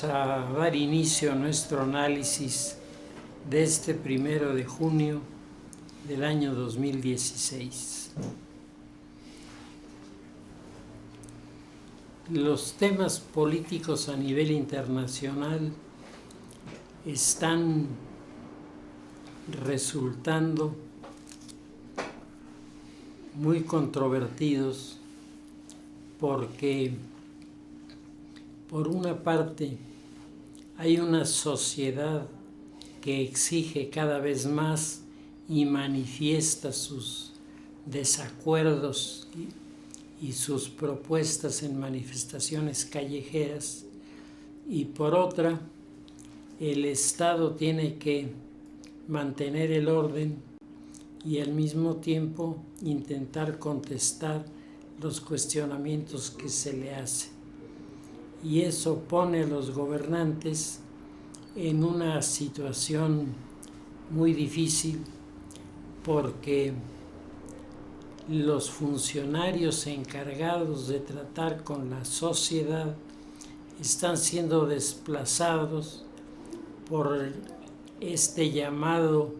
Vamos a dar inicio a nuestro análisis de este 1 de junio del año 2016. Los temas políticos a nivel internacional están resultando muy controvertidos porque, por una parte, hay una sociedad que exige cada vez más y manifiesta sus desacuerdos y sus propuestas en manifestaciones callejeras, y por otra, el Estado tiene que mantener el orden y al mismo tiempo intentar contestar los cuestionamientos que se le hacen. Y eso pone a los gobernantes en una situación muy difícil porque los funcionarios encargados de tratar con la sociedad están siendo desplazados por este llamado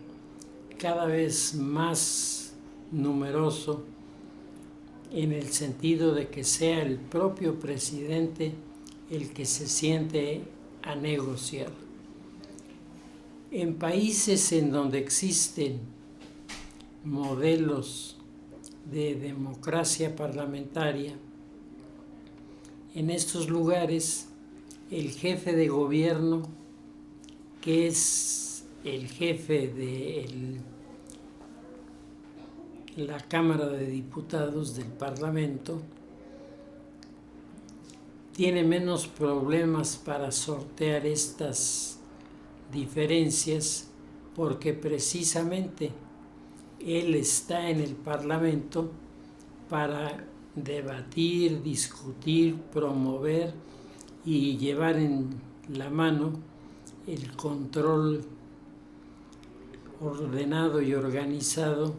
cada vez más numeroso, en el sentido de que sea el propio presidente el que se siente a negociar. En países en donde existen modelos de democracia parlamentaria, en estos lugares el jefe de gobierno, que es el jefe de la Cámara de Diputados del Parlamento, tiene menos problemas para sortear estas diferencias porque precisamente él está en el Parlamento para debatir, discutir, promover y llevar en la mano el control ordenado y organizado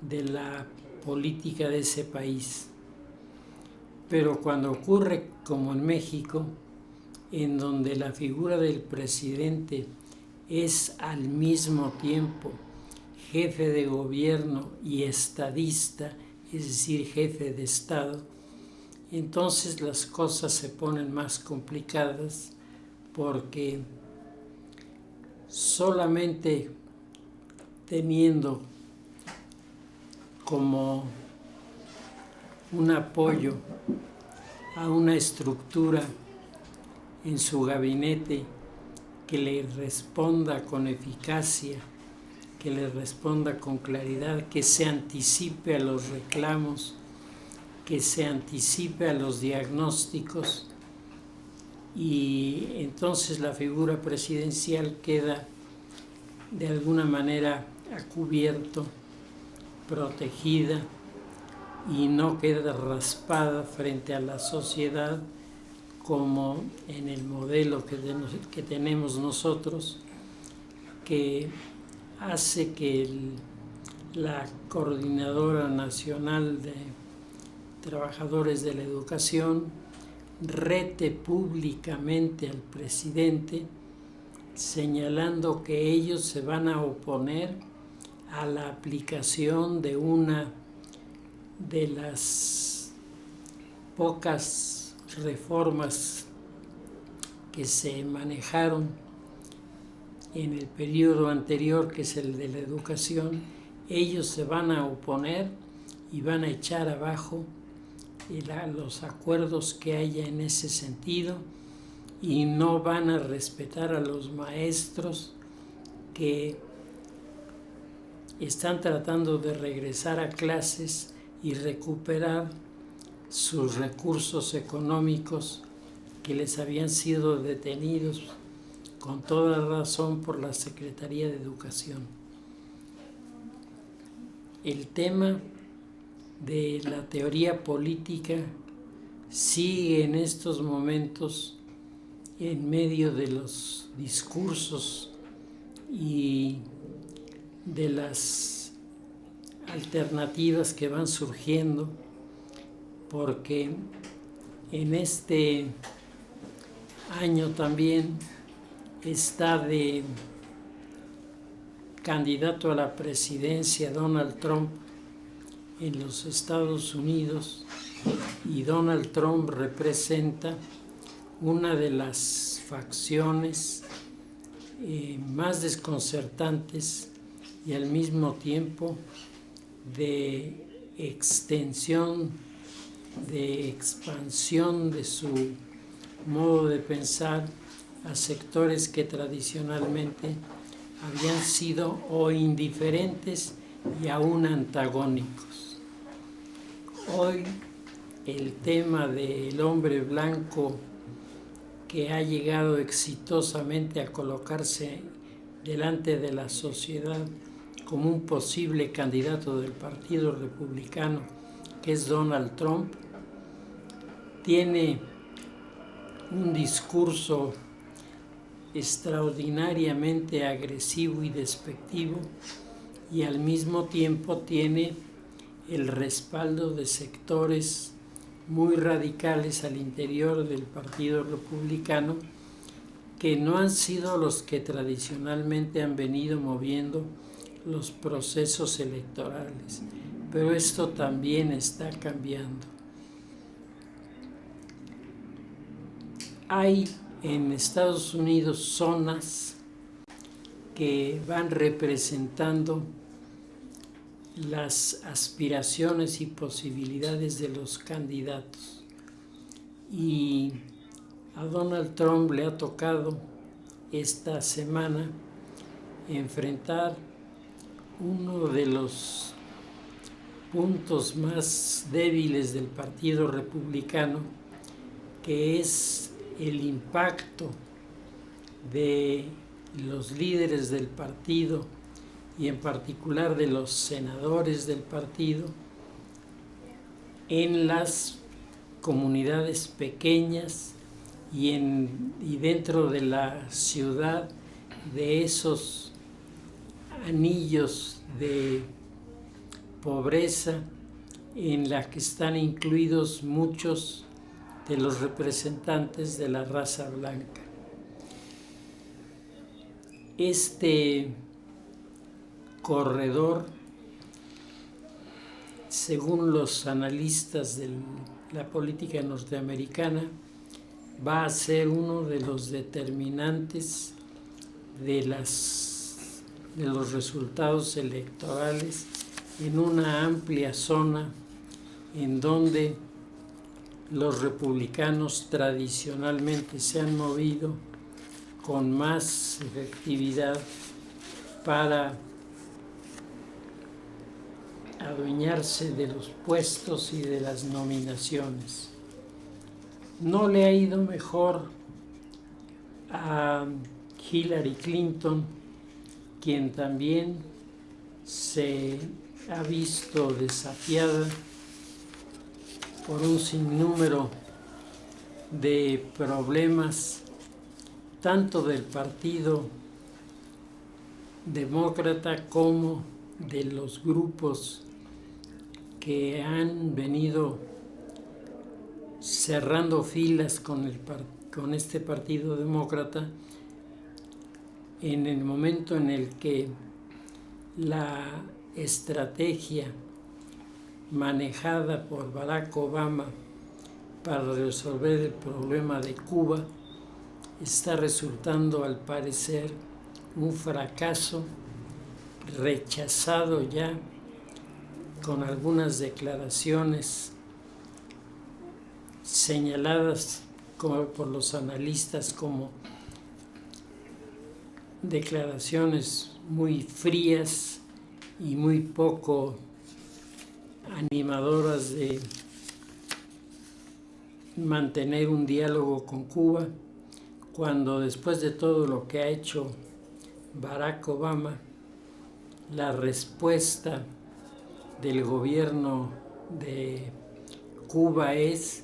de la política de ese país. Pero cuando ocurre como en México, en donde la figura del presidente es al mismo tiempo jefe de gobierno y estadista, es decir, jefe de Estado, entonces las cosas se ponen más complicadas porque solamente teniendo como un apoyo a una estructura en su gabinete que le responda con eficacia, que le responda con claridad, que se anticipe a los reclamos, que se anticipe a los diagnósticos, y entonces la figura presidencial queda de alguna manera a cubierto, protegida, y no queda raspada frente a la sociedad como en el modelo que tenemos nosotros, que hace que la Coordinadora Nacional de Trabajadores de la Educación rete públicamente al presidente, señalando que ellos se van a oponer a la aplicación de una de las pocas reformas que se manejaron en el periodo anterior, que es el de la educación. Ellos se van a oponer y van a echar abajo los acuerdos que haya en ese sentido, y no van a respetar a los maestros que están tratando de regresar a clases y recuperar sus recursos económicos que les habían sido detenidos con toda razón por la Secretaría de Educación. El tema de la teoría política sigue en estos momentos en medio de los discursos y de las alternativas que van surgiendo, porque en este año también está de candidato a la presidencia Donald Trump en los Estados Unidos, y Donald Trump representa una de las facciones más desconcertantes y al mismo tiempo de extensión, de expansión de su modo de pensar a sectores que tradicionalmente habían sido o indiferentes y aún antagónicos. Hoy el tema del hombre blanco que ha llegado exitosamente a colocarse delante de la sociedad como un posible candidato del Partido Republicano, que es Donald Trump, tiene un discurso extraordinariamente agresivo y despectivo, y al mismo tiempo tiene el respaldo de sectores muy radicales al interior del Partido Republicano, que no han sido los que tradicionalmente han venido moviendo los procesos electorales, pero esto también está cambiando. Hay en Estados Unidos zonas que van representando las aspiraciones y posibilidades de los candidatos, y a Donald Trump le ha tocado esta semana enfrentar uno de los puntos más débiles del Partido Republicano, que es el impacto de los líderes del partido y en particular de los senadores del partido en las comunidades pequeñas y dentro de la ciudad, de esos anillos de pobreza en la que están incluidos muchos de los representantes de la raza blanca. Este corredor, según los analistas de la política norteamericana, va a ser uno de los determinantes de los resultados electorales en una amplia zona en donde los republicanos tradicionalmente se han movido con más efectividad para adueñarse de los puestos y de las nominaciones. No le ha ido mejor a Hillary Clinton, quien también se ha visto desafiada por un sinnúmero de problemas, tanto del Partido Demócrata como de los grupos que han venido cerrando filas con este Partido Demócrata en el momento en el que la estrategia manejada por Barack Obama para resolver el problema de Cuba está resultando, al parecer, un fracaso rechazado ya, con algunas declaraciones señaladas por los analistas como declaraciones muy frías y muy poco animadoras de mantener un diálogo con Cuba, cuando después de todo lo que ha hecho Barack Obama, la respuesta del gobierno de Cuba es: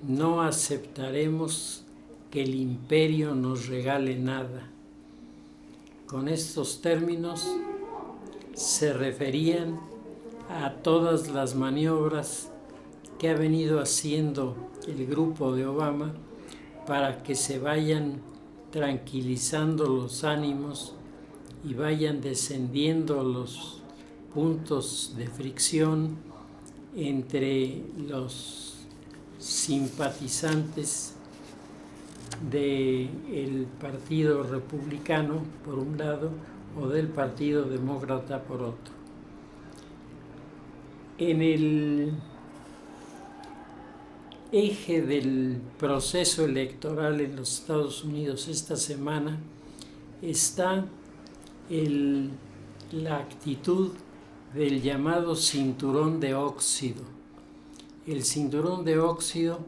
no aceptaremos que el imperio nos regale nada. Con estos términos se referían a todas las maniobras que ha venido haciendo el grupo de Obama para que se vayan tranquilizando los ánimos y vayan descendiendo los puntos de fricción entre los simpatizantes del Partido Republicano por un lado o del Partido Demócrata por otro. En el eje del proceso electoral en los Estados Unidos esta semana está la actitud del llamado cinturón de óxido. El cinturón de óxido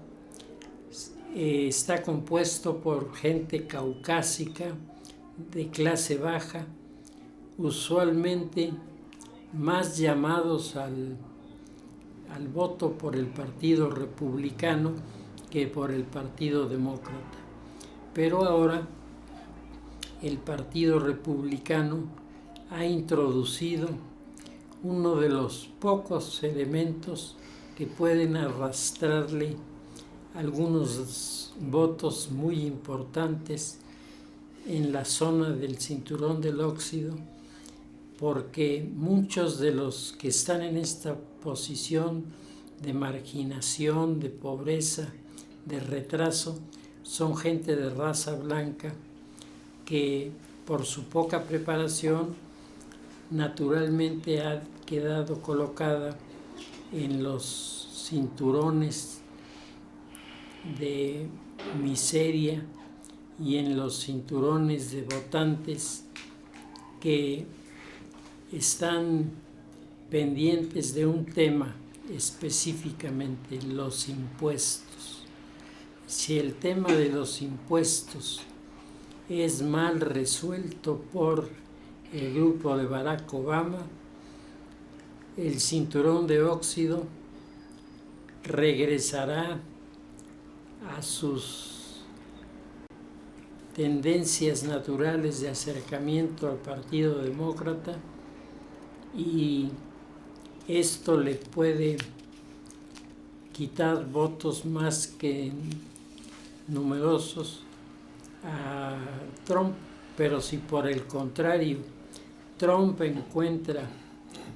está compuesto por gente caucásica de clase baja, usualmente más llamados al voto por el Partido Republicano que por el Partido Demócrata. Pero ahora el Partido Republicano ha introducido uno de los pocos elementos que pueden arrastrarle algunos votos muy importantes en la zona del cinturón del óxido, porque muchos de los que están en esta posición de marginación, de pobreza, de retraso, son gente de raza blanca que por su poca preparación naturalmente ha quedado colocada en los cinturones de miseria y en los cinturones de votantes que están pendientes de un tema específicamente, los impuestos. Si el tema de los impuestos es mal resuelto por el grupo de Barack Obama, el cinturón de óxido regresará a sus tendencias naturales de acercamiento al Partido Demócrata, y esto le puede quitar votos más que numerosos a Trump. Pero si por el contrario Trump encuentra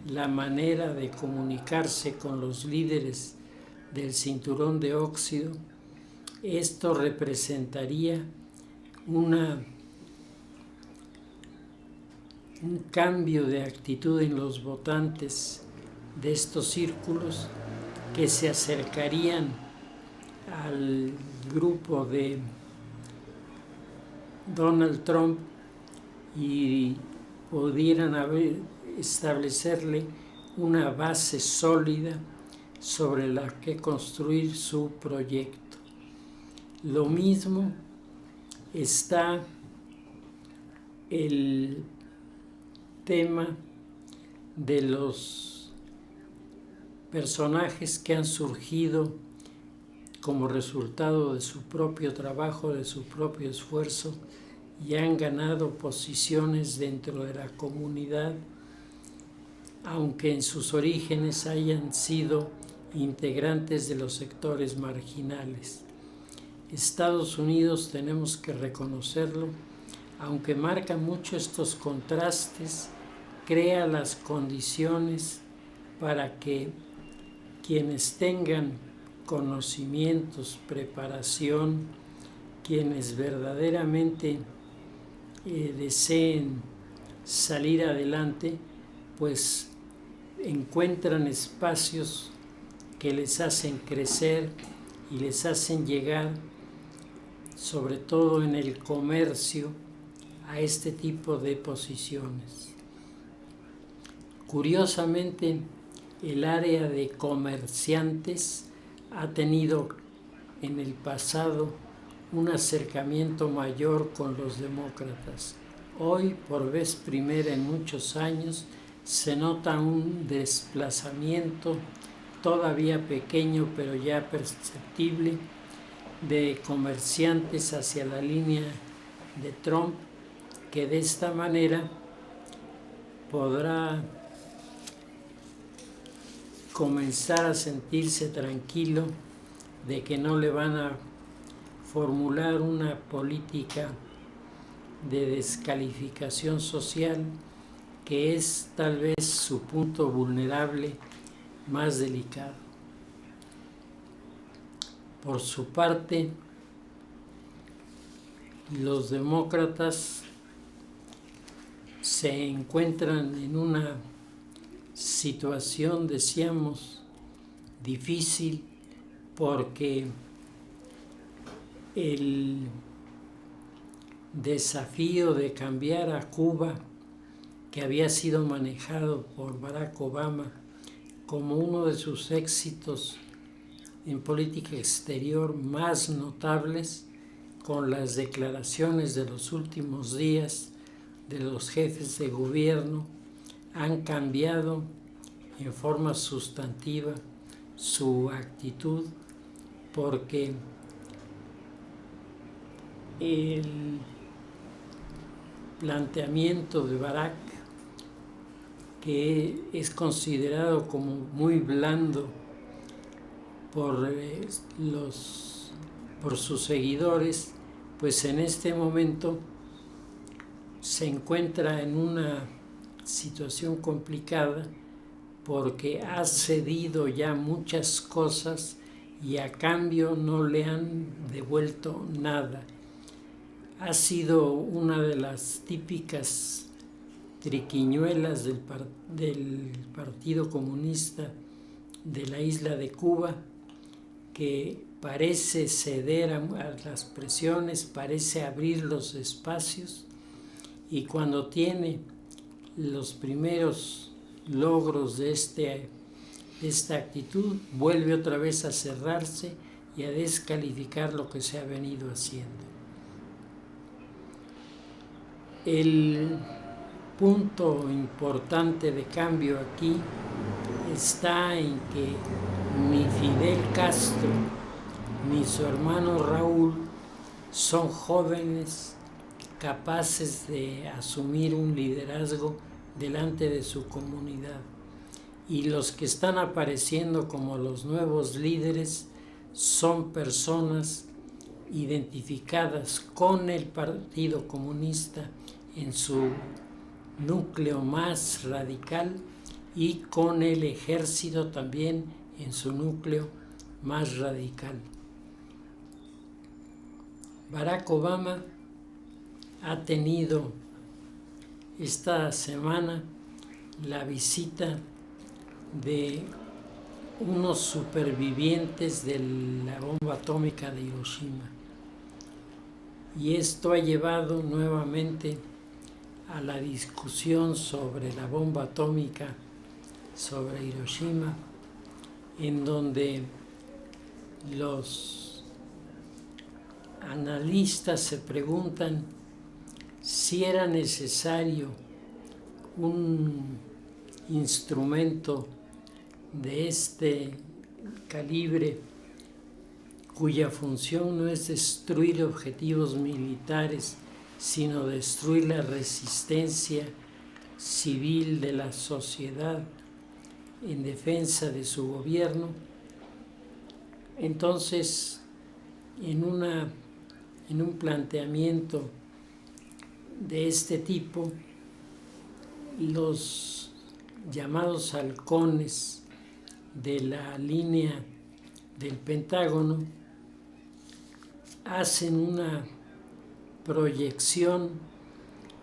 la manera de comunicarse con los líderes del cinturón de óxido, esto representaría un cambio de actitud en los votantes de estos círculos, que se acercarían al grupo de Donald Trump y pudieran establecerle una base sólida sobre la que construir su proyecto. Lo mismo está el tema de los personajes que han surgido como resultado de su propio trabajo, de su propio esfuerzo, y han ganado posiciones dentro de la comunidad, aunque en sus orígenes hayan sido integrantes de los sectores marginales. Estados Unidos, tenemos que reconocerlo, aunque marca mucho estos contrastes, crea las condiciones para que quienes tengan conocimientos, preparación, quienes verdaderamente deseen salir adelante, pues encuentran espacios que les hacen crecer y les hacen llegar, sobre todo en el comercio, a este tipo de posiciones. Curiosamente, el área de comerciantes ha tenido en el pasado un acercamiento mayor con los demócratas. Hoy, por vez primera en muchos años, se nota un desplazamiento todavía pequeño, pero ya perceptible, de comerciantes hacia la línea de Trump, que de esta manera podrá comenzar a sentirse tranquilo de que no le van a formular una política de descalificación social que es tal vez su punto vulnerable más delicado. Por su parte, los demócratas se encuentran en una situación, decíamos, difícil, porque el desafío de cambiar a Cuba, que había sido manejado por Barack Obama como uno de sus éxitos en política exterior más notables, con las declaraciones de los últimos días de los jefes de gobierno, han cambiado en forma sustantiva su actitud, porque el planteamiento de Barack, que es considerado como muy blando por sus seguidores, pues en este momento se encuentra en una situación complicada, porque ha cedido ya muchas cosas y a cambio no le han devuelto nada. Ha sido una de las típicas triquiñuelas del Partido Comunista de la isla de Cuba, que parece ceder a las presiones, parece abrir los espacios, y cuando tiene los primeros logros de esta actitud, vuelve otra vez a cerrarse y a descalificar lo que se ha venido haciendo. El punto importante de cambio aquí está en que ni Fidel Castro ni su hermano Raúl son jóvenes capaces de asumir un liderazgo delante de su comunidad, y los que están apareciendo como los nuevos líderes son personas identificadas con el Partido Comunista en su núcleo más radical y con el ejército también en su núcleo más radical. Barack Obama ha tenido esta semana la visita de unos supervivientes de la bomba atómica de Hiroshima, y esto ha llevado nuevamente a la discusión sobre la bomba atómica sobre Hiroshima, en donde los analistas se preguntan si era necesario un instrumento de este calibre, cuya función no es destruir objetivos militares, sino destruir la resistencia civil de la sociedad en defensa de su gobierno. Entonces, en un planteamiento de este tipo, los llamados halcones de la línea del Pentágono hacen una proyección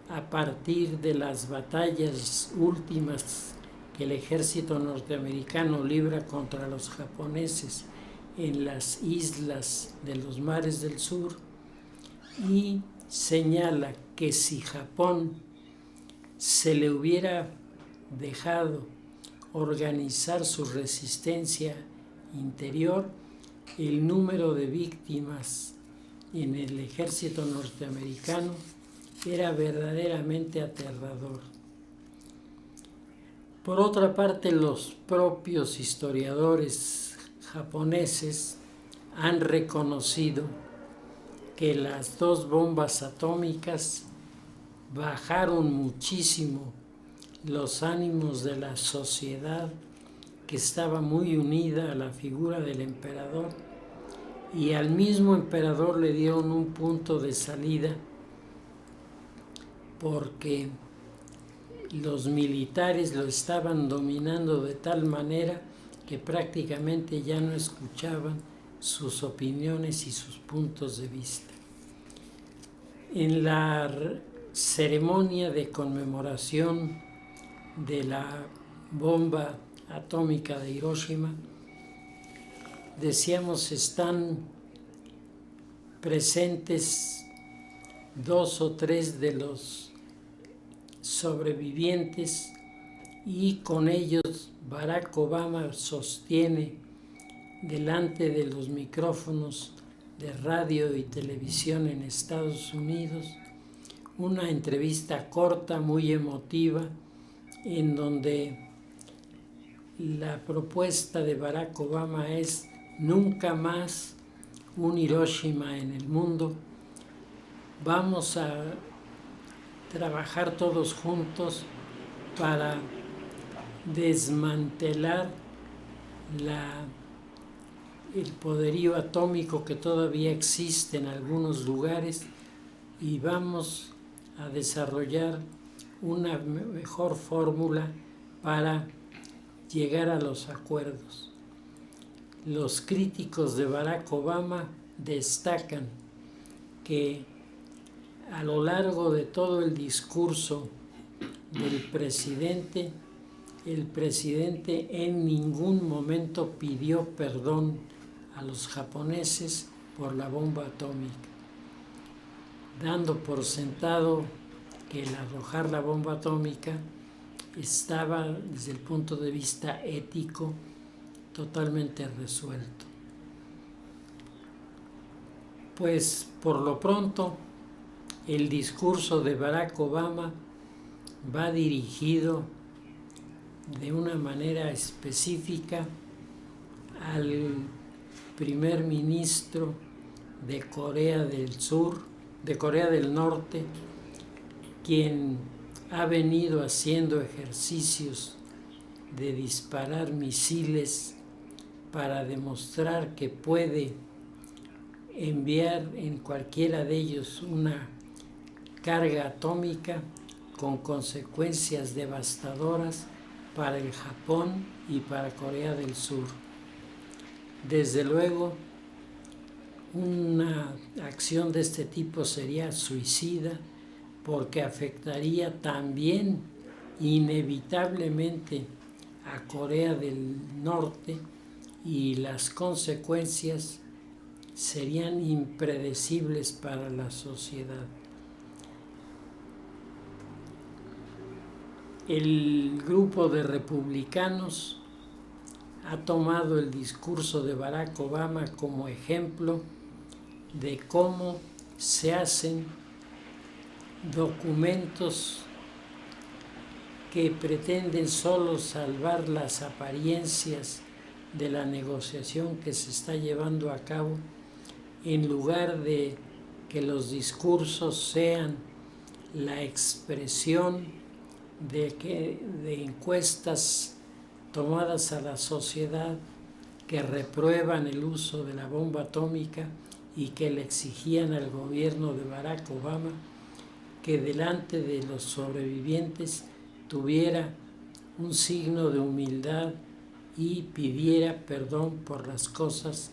a partir de las batallas últimas que el ejército norteamericano libra contra los japoneses en las islas de los mares del sur, y señala que si Japón se le hubiera dejado organizar su resistencia interior, el número de víctimas en el ejército norteamericano era verdaderamente aterrador. Por otra parte, los propios historiadores japoneses han reconocido que las dos bombas atómicas bajaron muchísimo los ánimos de la sociedad, que estaba muy unida a la figura del emperador, y al mismo emperador le dieron un punto de salida porque los militares lo estaban dominando de tal manera que prácticamente ya no escuchaban sus opiniones y sus puntos de vista. En la ceremonia de conmemoración de la bomba atómica de Hiroshima, decíamos, están presentes 2 o 3 de los sobrevivientes y con ellos Barack Obama sostiene delante de los micrófonos de radio y televisión en Estados Unidos una entrevista corta, muy emotiva, en donde la propuesta de Barack Obama es nunca más un Hiroshima en el mundo. Vamos a trabajar todos juntos para desmantelar el poderío atómico que todavía existe en algunos lugares y vamos a desarrollar una mejor fórmula para llegar a los acuerdos. Los críticos de Barack Obama destacan que a lo largo de todo el discurso del presidente, el presidente en ningún momento pidió perdón a los japoneses por la bomba atómica, dando por sentado que el arrojar la bomba atómica estaba desde el punto de vista ético totalmente resuelto. Pues por lo pronto el discurso de Barack Obama va dirigido de una manera específica al primer ministro de Corea del Norte, quien ha venido haciendo ejercicios de disparar misiles para demostrar que puede enviar en cualquiera de ellos una carga atómica con consecuencias devastadoras para el Japón y para Corea del Sur. Desde luego, una acción de este tipo sería suicida porque afectaría también inevitablemente a Corea del Norte y las consecuencias serían impredecibles para la sociedad. El grupo de republicanos ha tomado el discurso de Barack Obama como ejemplo de cómo se hacen documentos que pretenden solo salvar las apariencias de la negociación que se está llevando a cabo, en lugar de que los discursos sean la expresión de encuestas tomadas a la sociedad que reprueban el uso de la bomba atómica y que le exigían al gobierno de Barack Obama que delante de los sobrevivientes tuviera un signo de humildad y pidiera perdón por las cosas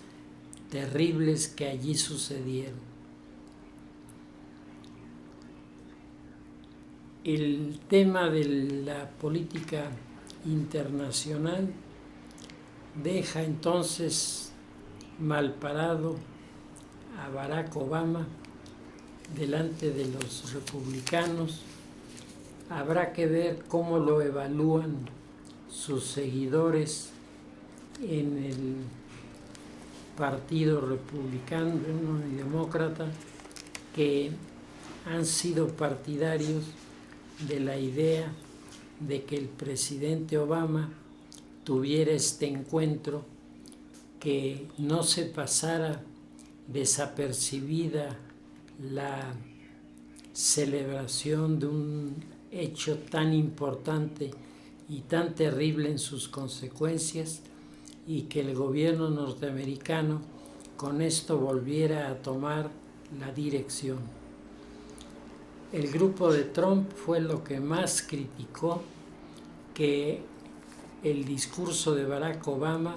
terribles que allí sucedieron. El tema de la política internacional deja entonces mal parado a Barack Obama delante de los republicanos. Habrá que ver cómo lo evalúan sus seguidores en el Partido Republicano y Demócrata, que han sido partidarios de la idea de que el presidente Obama tuviera este encuentro, que no se pasara desapercibida la celebración de un hecho tan importante y tan terrible en sus consecuencias, y que el gobierno norteamericano con esto volviera a tomar la dirección. El grupo de Trump fue lo que más criticó que el discurso de Barack Obama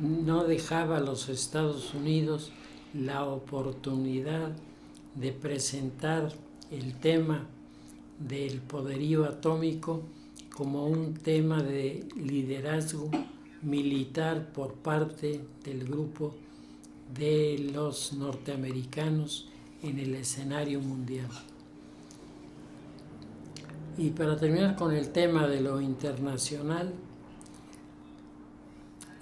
no dejaba a los Estados Unidos la oportunidad de presentar el tema del poderío atómico como un tema de liderazgo militar por parte del grupo de los norteamericanos en el escenario mundial. Y para terminar con el tema de lo internacional,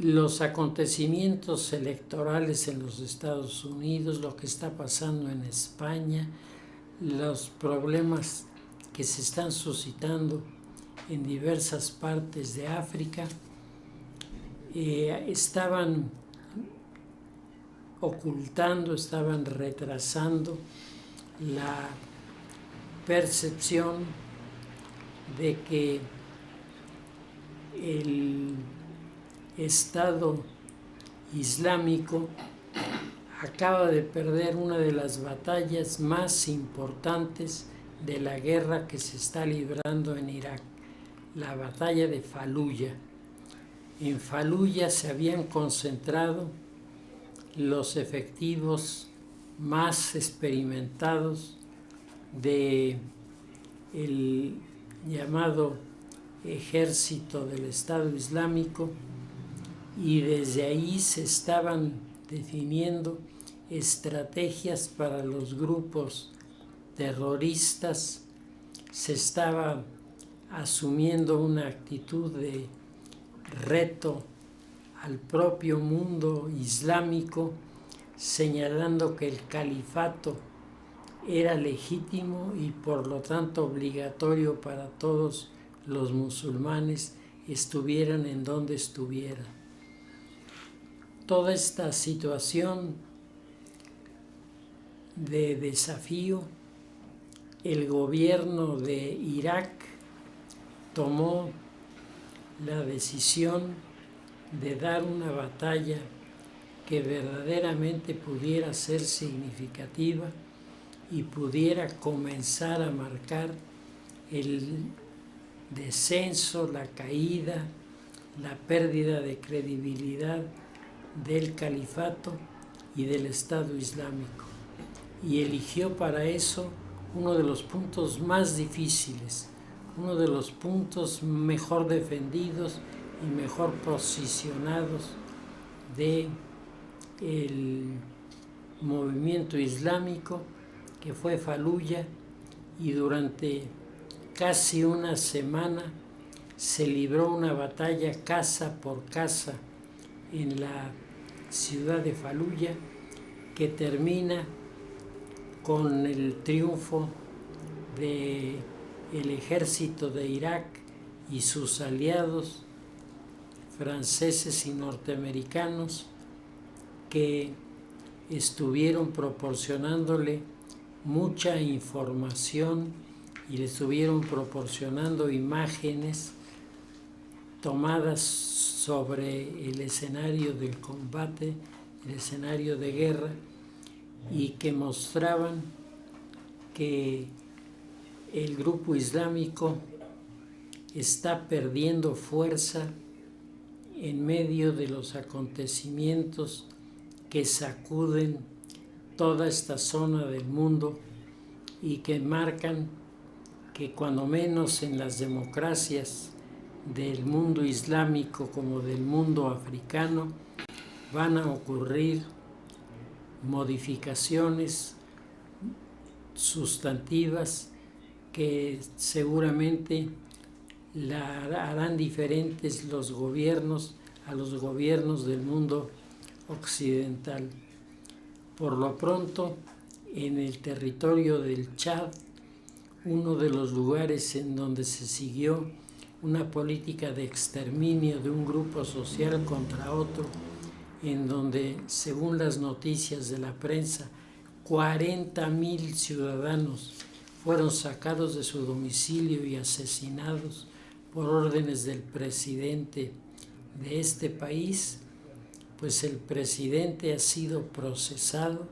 los acontecimientos electorales en los Estados Unidos, lo que está pasando en España, los problemas que se están suscitando en diversas partes de África, estaban ocultando, estaban retrasando la percepción de que el Estado Islámico acaba de perder una de las batallas más importantes de la guerra que se está librando en Irak, la batalla de Faluya. En Faluya se habían concentrado los efectivos más experimentados del llamado ejército del Estado Islámico, y desde ahí se estaban definiendo estrategias para los grupos terroristas, se estaba asumiendo una actitud de reto al propio mundo islámico, señalando que el califato era legítimo y por lo tanto obligatorio para todos los musulmanes, estuvieran en donde estuvieran. Toda esta situación de desafío, el gobierno de Irak tomó la decisión de dar una batalla que verdaderamente pudiera ser significativa y pudiera comenzar a marcar el descenso, la caída, la pérdida de credibilidad del califato y del Estado Islámico. Y eligió para eso uno de los puntos más difíciles, uno de los puntos mejor defendidos y mejor posicionados del movimiento islámico, que fue Faluya, y durante casi una semana se libró una batalla casa por casa en la ciudad de Faluya, que termina con el triunfo del ejército de Irak y sus aliados franceses y norteamericanos, que estuvieron proporcionándole mucha información y le estuvieron proporcionando imágenes tomadas sobre el escenario del combate, el escenario de guerra, y que mostraban que el grupo islámico está perdiendo fuerza en medio de los acontecimientos que sacuden toda esta zona del mundo y que marcan que cuando menos en las democracias del mundo islámico como del mundo africano van a ocurrir modificaciones sustantivas que seguramente harán diferentes los gobiernos a los gobiernos del mundo occidental. Por lo pronto, en el territorio del Chad, uno de los lugares en donde se siguió una política de exterminio de un grupo social contra otro, en donde, según las noticias de la prensa, 40,000 ciudadanos fueron sacados de su domicilio y asesinados por órdenes del presidente de este país, pues el presidente ha sido procesado,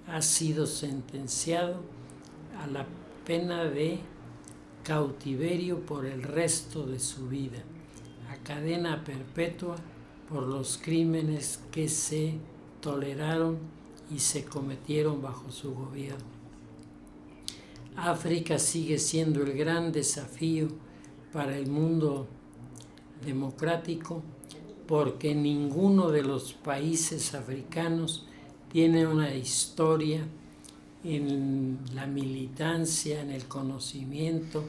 ha sido sentenciado a la pena de cautiverio por el resto de su vida, a cadena perpetua por los crímenes que se toleraron y se cometieron bajo su gobierno. África sigue siendo el gran desafío para el mundo democrático, porque ninguno de los países africanos tiene una historia en la militancia, en el conocimiento,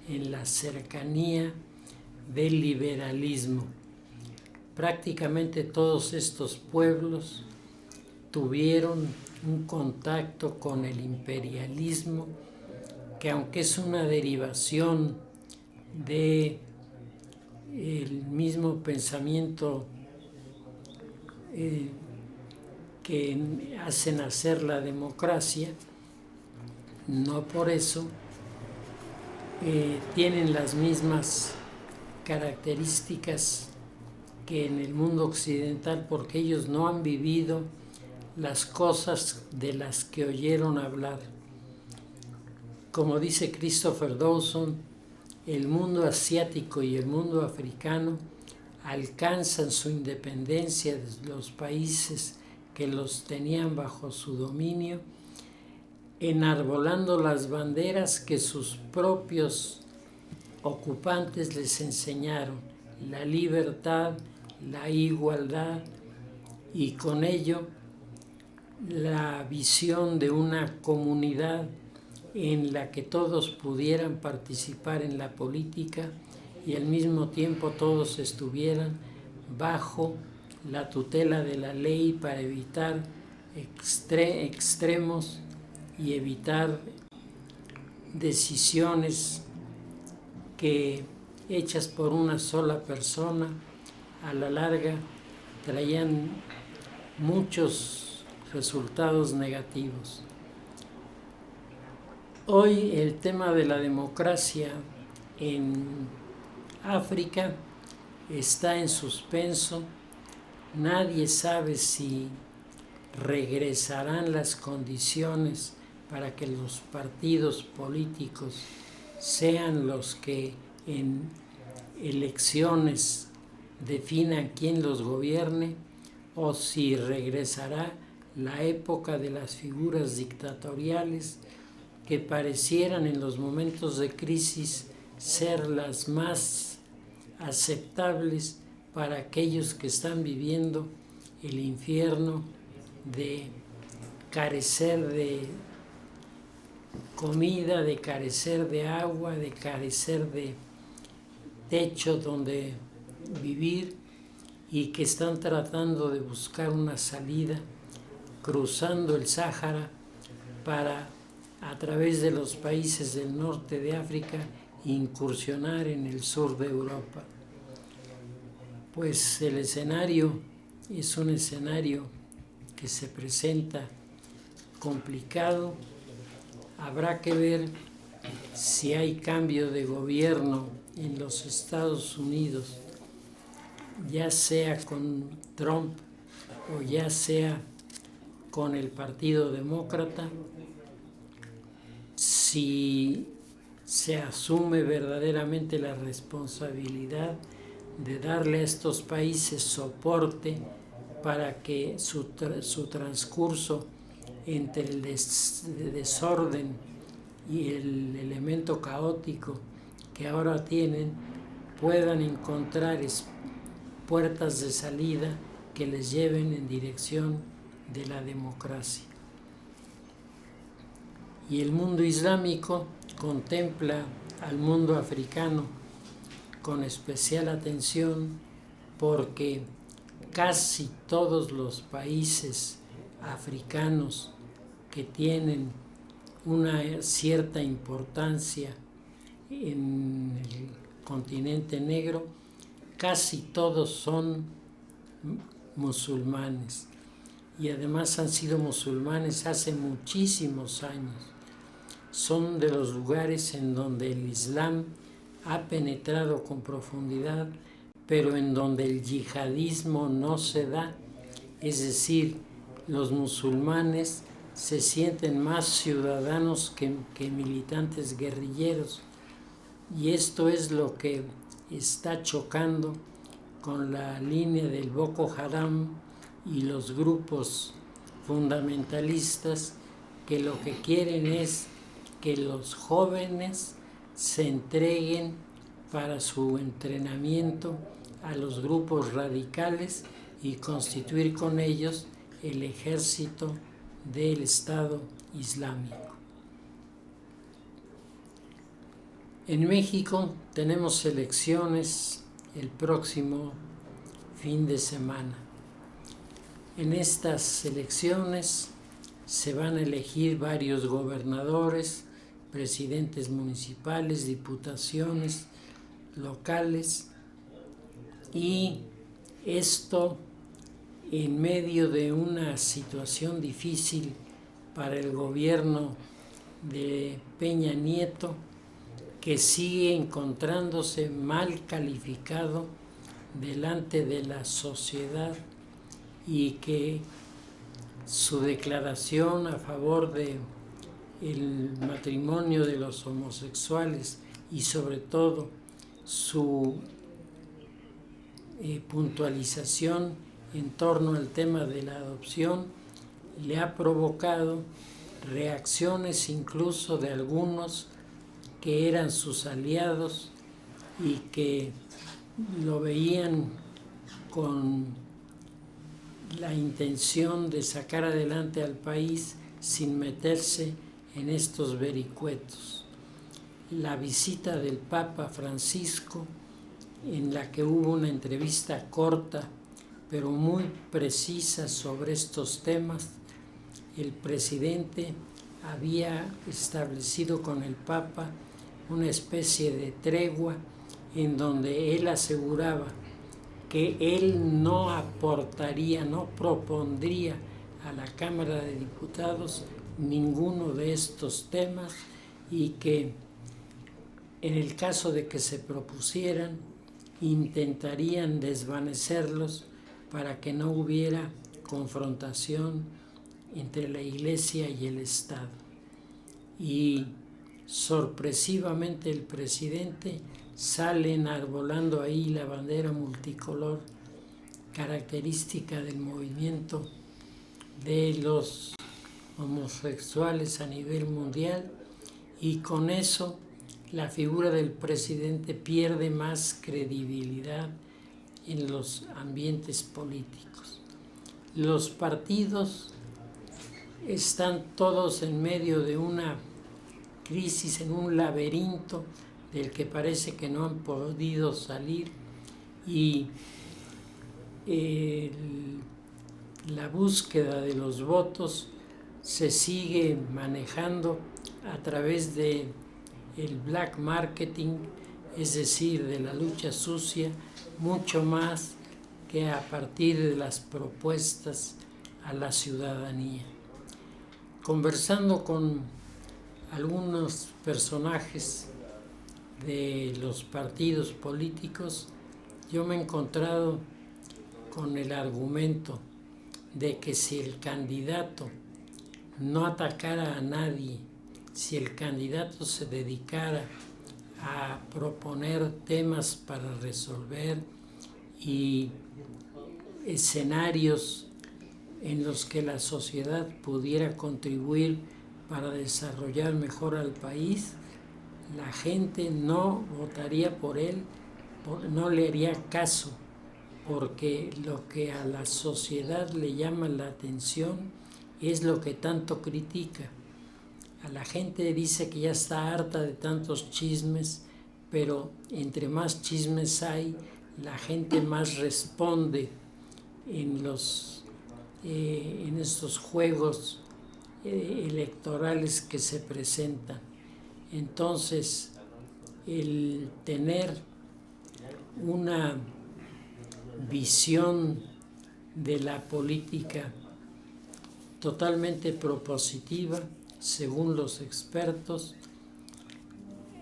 en la cercanía del liberalismo. Prácticamente todos estos pueblos tuvieron un contacto con el imperialismo, que aunque es una derivación de el mismo pensamiento que hace nacer la democracia, no por eso tienen las mismas características que en el mundo occidental, porque ellos no han vivido las cosas de las que oyeron hablar. Como dice Christopher Dawson, el mundo asiático y el mundo africano alcanzan su independencia de los países que los tenían bajo su dominio, enarbolando las banderas que sus propios ocupantes les enseñaron: la libertad, la igualdad, y con ello la visión de una comunidad en la que todos pudieran participar en la política y al mismo tiempo todos estuvieran bajo la tutela de la ley para evitar extremos y evitar decisiones que, hechas por una sola persona, a la larga traían muchos resultados negativos. Hoy el tema de la democracia en África está en suspenso. Nadie sabe si regresarán las condiciones para que los partidos políticos sean los que en elecciones definan quién los gobierne, o si regresará la época de las figuras dictatoriales que parecieran en los momentos de crisis ser las más aceptables para aquellos que están viviendo el infierno de carecer de comida, de carecer de agua, de carecer de techo donde vivir, y que están tratando de buscar una salida cruzando el Sáhara para, a través de los países del norte de África, incursionar en el sur de Europa. Pues el escenario es un escenario que se presenta complicado. Habrá que ver si hay cambio de gobierno en los Estados Unidos, ya sea con Trump o ya sea con el Partido Demócrata, si se asume verdaderamente la responsabilidad de darle a estos países soporte para que su transcurso entre el desorden y el elemento caótico que ahora tienen puedan encontrar puertas de salida que les lleven en dirección de la democracia. Y el mundo islámico contempla al mundo africano con especial atención, porque casi todos los países africanos que tienen una cierta importancia en el continente negro, casi todos son musulmanes, y además han sido musulmanes hace muchísimos años. Son de los lugares en donde el Islam ha penetrado con profundidad, pero en donde el yihadismo no se da, es decir, los musulmanes se sienten más ciudadanos que militantes guerrilleros, y esto es lo que está chocando con la línea del Boko Haram y los grupos fundamentalistas, que lo que quieren es que los jóvenes se entreguen para su entrenamiento a los grupos radicales y constituir con ellos el ejército del Estado Islámico. En México tenemos elecciones el próximo fin de semana. En estas elecciones se van a elegir varios gobernadores, presidentes municipales, diputaciones locales, y esto en medio de una situación difícil para el gobierno de Peña Nieto, que sigue encontrándose mal calificado delante de la sociedad, y que su declaración a favor de el matrimonio de los homosexuales y sobre todo su puntualización en torno al tema de la adopción le ha provocado reacciones incluso de algunos que eran sus aliados y que lo veían con la intención de sacar adelante al país sin meterse en estos vericuetos. La visita del Papa Francisco, en la que hubo una entrevista corta pero muy precisa sobre estos temas, el presidente había establecido con el Papa una especie de tregua en donde él aseguraba que él no aportaría, no propondría a la Cámara de Diputados ninguno de estos temas, y que en el caso de que se propusieran, intentarían desvanecerlos para que no hubiera confrontación entre la Iglesia y el Estado. Y sorpresivamente el presidente sale enarbolando ahí la bandera multicolor característica del movimiento de los homosexuales a nivel mundial, y con eso la figura del presidente pierde más credibilidad en los ambientes políticos. Los partidos están todos en medio de una crisis, en un laberinto del que parece que no han podido salir, y la búsqueda de los votos se sigue manejando a través de el black marketing, es decir, de la lucha sucia, mucho más que a partir de las propuestas a la ciudadanía. Conversando con algunos personajes de los partidos políticos, yo me he encontrado con el argumento de que si el candidato no atacara a nadie, si el candidato se dedicara a proponer temas para resolver y escenarios en los que la sociedad pudiera contribuir para desarrollar mejor al país, la gente no votaría por él, no le haría caso, porque lo que a la sociedad le llama la atención es lo que tanto critica. A la gente dice que ya está harta de tantos chismes, pero entre más chismes hay, la gente más responde en estos juegos electorales que se presentan. Entonces, el tener una visión de la política totalmente propositiva, según los expertos,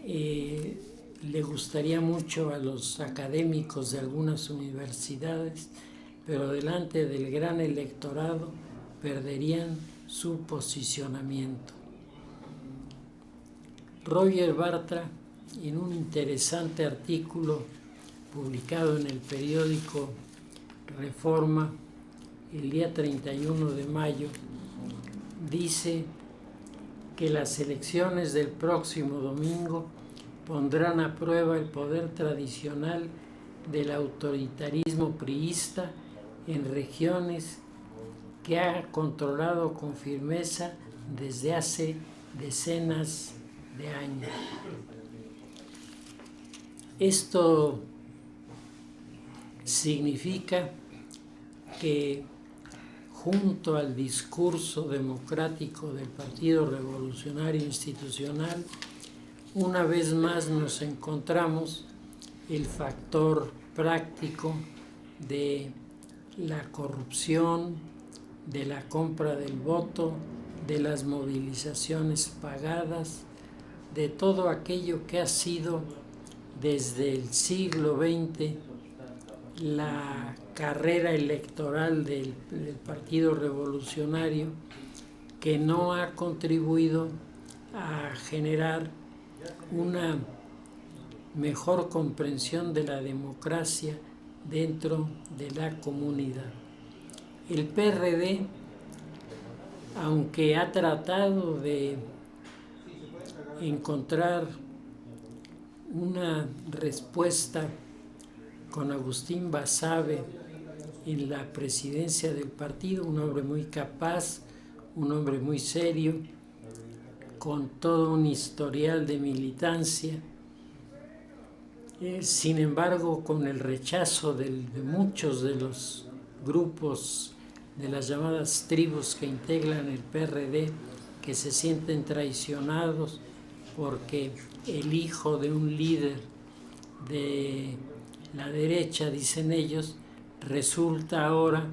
le gustaría mucho a los académicos de algunas universidades, pero delante del gran electorado perderían su posicionamiento. Roger Bartra, en un interesante artículo publicado en el periódico Reforma el día 31 de mayo, dice que las elecciones del próximo domingo pondrán a prueba el poder tradicional del autoritarismo priista en regiones que ha controlado con firmeza desde hace decenas de años. Esto significa que junto al discurso democrático del Partido Revolucionario Institucional, una vez más nos encontramos el factor práctico de la corrupción, de la compra del voto, de las movilizaciones pagadas, de todo aquello que ha sido desde el siglo XX la carrera electoral del Partido Revolucionario, que no ha contribuido a generar una mejor comprensión de la democracia dentro de la comunidad. El PRD, aunque ha tratado de encontrar una respuesta con Agustín Basabe en la presidencia del partido, un hombre muy capaz, un hombre muy serio, con todo un historial de militancia. Sin embargo, con el rechazo de muchos de los grupos de las llamadas tribus que integran el PRD, que se sienten traicionados porque el hijo de un líder de la derecha, dicen ellos, resulta ahora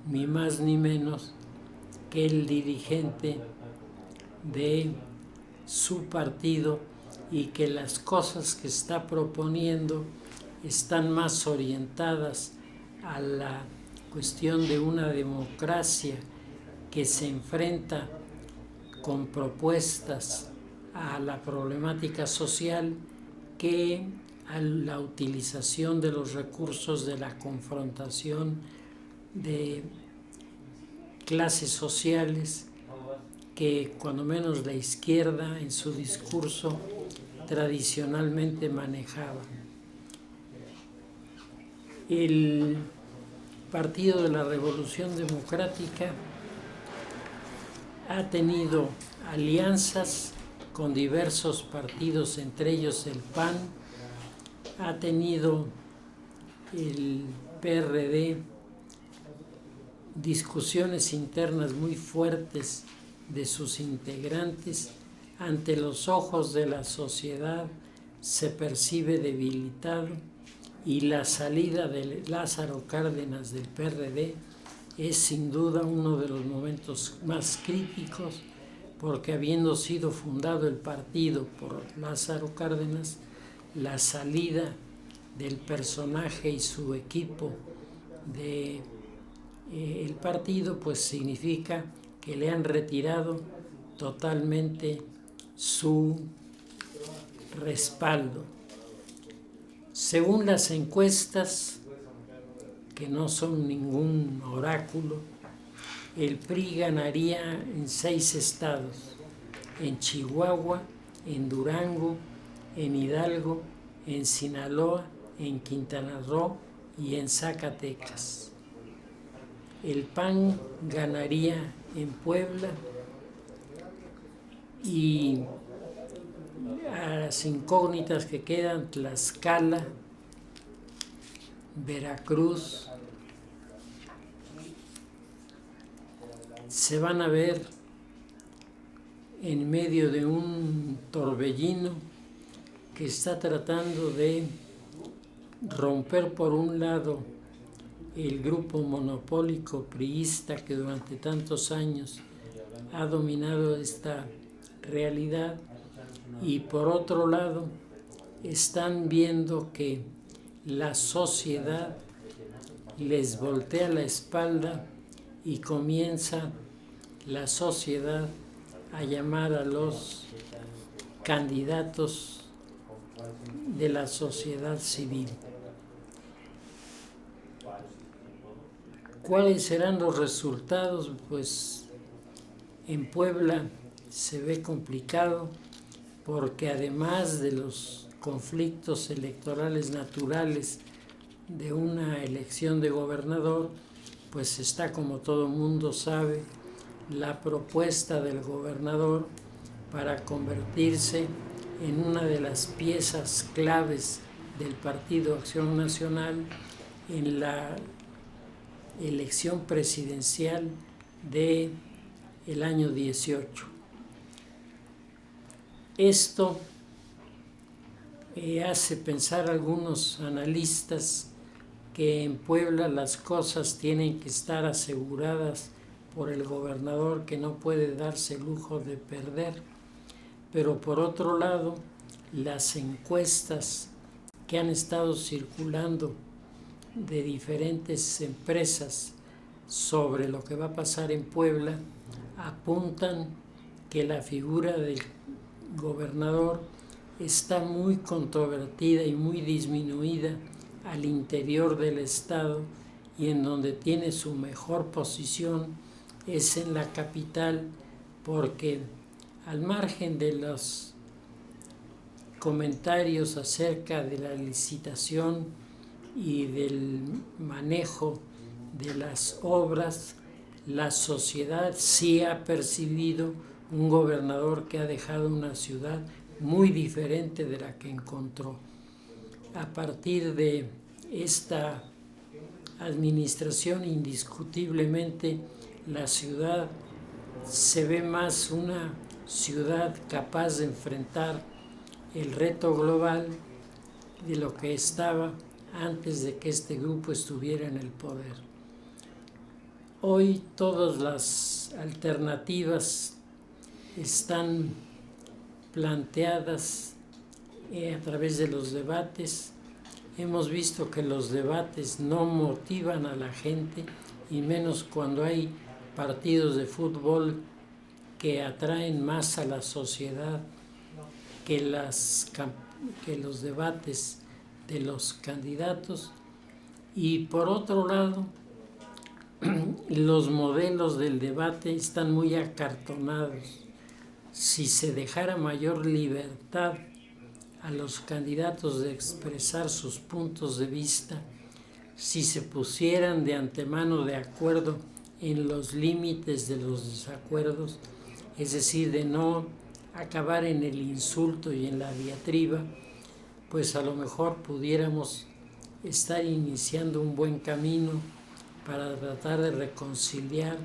ni más ni menos que el dirigente de su partido, y que las cosas que está proponiendo están más orientadas a la cuestión de una democracia que se enfrenta con propuestas a la problemática social que a la utilización de los recursos de la confrontación de clases sociales que cuando menos la izquierda en su discurso tradicionalmente manejaba. El Partido de la Revolución Democrática ha tenido alianzas con diversos partidos, entre ellos el PAN, ha tenido el PRD discusiones internas muy fuertes de sus integrantes. Ante los ojos de la sociedad se percibe debilitado, y la salida de Lázaro Cárdenas del PRD es sin duda uno de los momentos más críticos, porque habiendo sido fundado el partido por Lázaro Cárdenas, la salida del personaje y su equipo del partido pues significa que le han retirado totalmente su respaldo. Según las encuestas, que no son ningún oráculo, el PRI ganaría en 6 estados, en Chihuahua, en Durango, en Hidalgo, en Sinaloa, en Quintana Roo y en Zacatecas. El PAN ganaría en Puebla, y a las incógnitas que quedan, Tlaxcala, Veracruz, se van a ver en medio de un torbellino que está tratando de romper por un lado el grupo monopólico priista que durante tantos años ha dominado esta realidad, y por otro lado están viendo que la sociedad les voltea la espalda y comienza la sociedad a llamar a los candidatos de la sociedad civil. ¿Cuáles serán los resultados? Pues en Puebla se ve complicado porque además de los conflictos electorales naturales de una elección de gobernador, pues está, como todo mundo sabe, la propuesta del gobernador para convertirse en una de las piezas claves del Partido Acción Nacional en la elección presidencial de el año 18. Esto hace pensar a algunos analistas que en Puebla las cosas tienen que estar aseguradas por el gobernador, que no puede darse el lujo de perder. Pero por otro lado, las encuestas que han estado circulando de diferentes empresas sobre lo que va a pasar en Puebla apuntan que la figura del gobernador está muy controvertida y muy disminuida al interior del estado, y en donde tiene su mejor posición es en la capital, porque al margen de los comentarios acerca de la licitación y del manejo de las obras, la sociedad sí ha percibido un gobernador que ha dejado una ciudad muy diferente de la que encontró. A partir de esta administración, indiscutiblemente la ciudad se ve más una ciudad capaz de enfrentar el reto global de lo que estaba antes de que este grupo estuviera en el poder. Hoy todas las alternativas están planteadas a través de los debates. Hemos visto que los debates no motivan a la gente, y menos cuando hay partidos de fútbol que atraen más a la sociedad que los debates de los candidatos. Y por otro lado, los modelos del debate están muy acartonados. Si se dejara mayor libertad a los candidatos de expresar sus puntos de vista, si se pusieran de antemano de acuerdo en los límites de los desacuerdos, es decir, de no acabar en el insulto y en la diatriba, pues a lo mejor pudiéramos estar iniciando un buen camino para tratar de reconciliar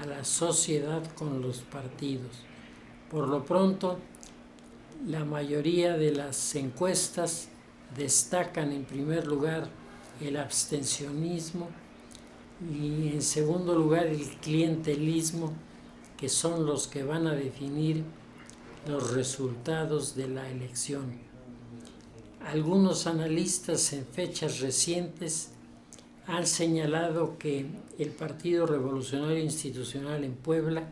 a la sociedad con los partidos. Por lo pronto, la mayoría de las encuestas destacan en primer lugar el abstencionismo y en segundo lugar el clientelismo, que son los que van a definir los resultados de la elección. Algunos analistas en fechas recientes han señalado que el Partido Revolucionario Institucional en Puebla,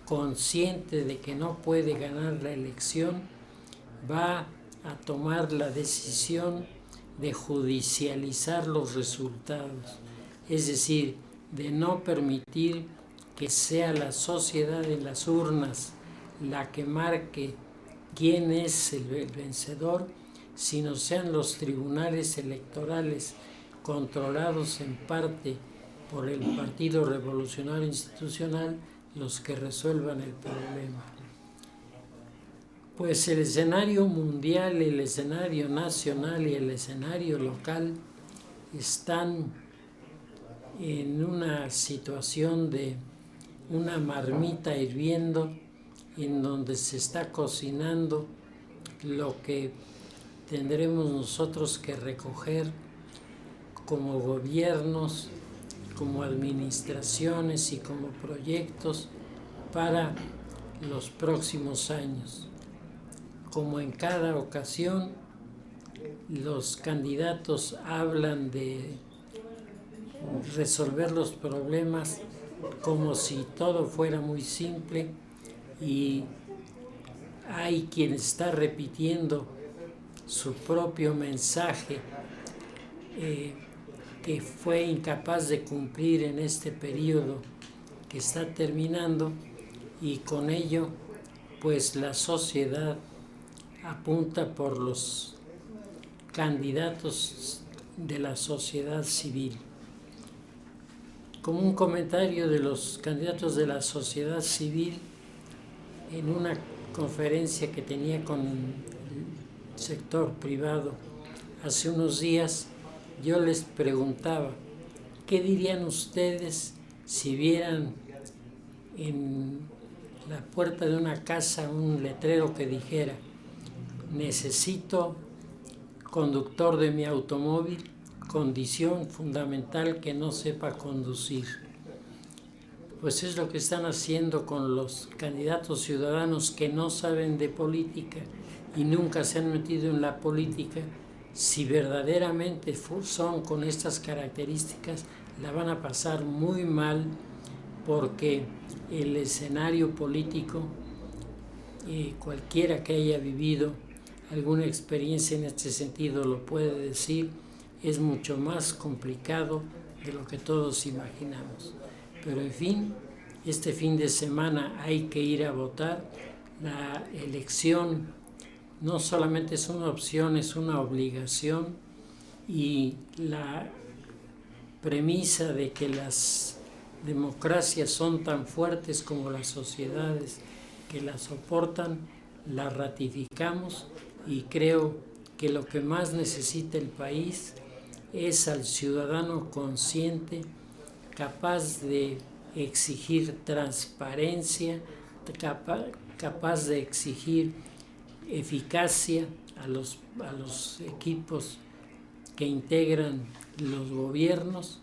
consciente de que no puede ganar la elección, va a tomar la decisión de judicializar los resultados, es decir, de no permitir que sea la sociedad en las urnas la que marque quién es el vencedor, sino sean los tribunales electorales, controlados en parte por el Partido Revolucionario Institucional, los que resuelvan el problema. Pues el escenario mundial, el escenario nacional y el escenario local están en una situación de una marmita hirviendo, en donde se está cocinando lo que tendremos nosotros que recoger como gobiernos, como administraciones y como proyectos para los próximos años. Como en cada ocasión, los candidatos hablan de resolver los problemas como si todo fuera muy simple, y hay quien está repitiendo su propio mensaje que fue incapaz de cumplir en este periodo que está terminando, y con ello pues la sociedad apunta por los candidatos de la sociedad civil. Como un comentario de los candidatos de la sociedad civil, en una conferencia que tenía con el sector privado hace unos días, yo les preguntaba, ¿qué dirían ustedes si vieran en la puerta de una casa un letrero que dijera: necesito conductor de mi automóvil, condición fundamental que no sepa conducir? Pues es lo que están haciendo con los candidatos ciudadanos que no saben de política y nunca se han metido en la política. Si verdaderamente son con estas características, la van a pasar muy mal, porque el escenario político, cualquiera que haya vivido alguna experiencia en este sentido lo puede decir, es mucho más complicado de lo que todos imaginamos. Pero en fin, este fin de semana hay que ir a votar. La elección no solamente es una opción, es una obligación, y la premisa de que las democracias son tan fuertes como las sociedades que las soportan, la ratificamos, y creo que lo que más necesita el país es al ciudadano consciente, capaz de exigir transparencia, capaz de exigir eficacia a los equipos que integran los gobiernos,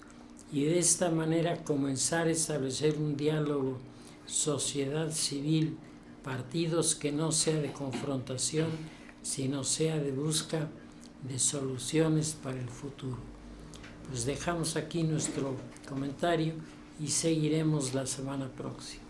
y de esta manera comenzar a establecer un diálogo sociedad civil, partidos, que no sea de confrontación, sino sea de busca de soluciones para el futuro. Pues dejamos aquí nuestro comentario y seguiremos la semana próxima.